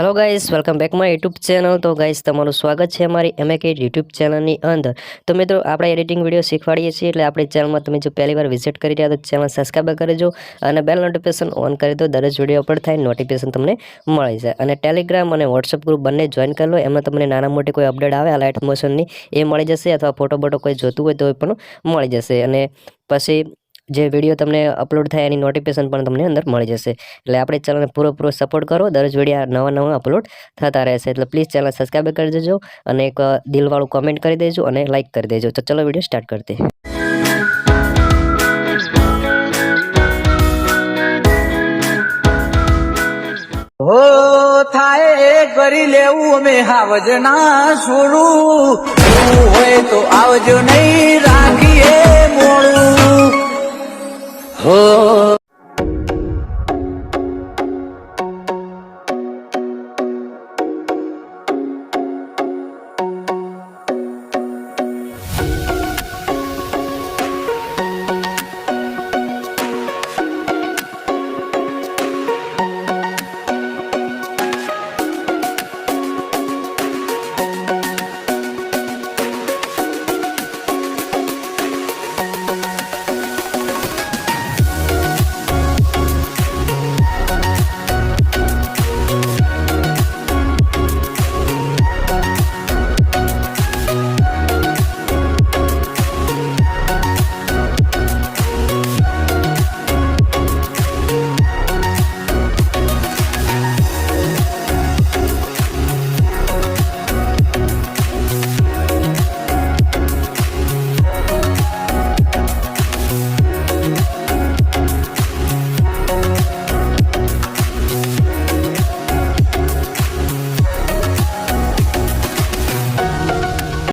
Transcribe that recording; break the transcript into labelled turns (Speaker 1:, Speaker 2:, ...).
Speaker 1: Hello guys, welcome back my YouTube channel. तो guys તમારું સ્વાગત છે અમારી એમકે યુટ્યુબ ચેનલની અંદર। તો મિત્રો આપણે એડિટિંગ વિડીયો શીખવાડીએ છીએ, એટલે આપણી ચેનલમાં તમે જો પહેલી વાર વિઝિટ કરી રહ્યા તો ચેનલ સબસ્ક્રાઇબ કરી દેજો અને બેલ નોટિફિકેશન ઓન કરી દો। દરેક વિડીયો અપલોડ થાય નોટિફિકેશન તમને મળી જાય। અને ટેલિગ્રામ અને વોટ્સઅપ ગ્રુપ બંને જોઈન કરી લો, એમાં તમને નાના મોટી કોઈ અપડેટ આવે આ લાઇટ મોશનની એ મળી જશે, અથવા ફોટો બોટો કોઈ જોતું હોય તો પણ મળી જશે। અને પછી જે વિડીયો તમને અપલોડ થાય એની નોટિફિકેશન પણ તમને અંદર મળી જશે। એટલે આપણે ચેનલને પૂરો સપોર્ટ કરો, દરરોજ વિડીયો નવા અપલોડ થતા રહેશે। એટલે પ્લીઝ ચેનલ સબસ્ક્રાઇબ કરી દેજો અને એક દિલવાળું કમેન્ટ કરી દેજો અને લાઇક કરી દેજો। તો ચલો વિડીયો સ્ટાર્ટ કરते हैं।
Speaker 2: હો થાય કરી લેવું અમે હાવજના છોડું, એવું હોય તો આવજો નહીં રાખીએ મોડું હો।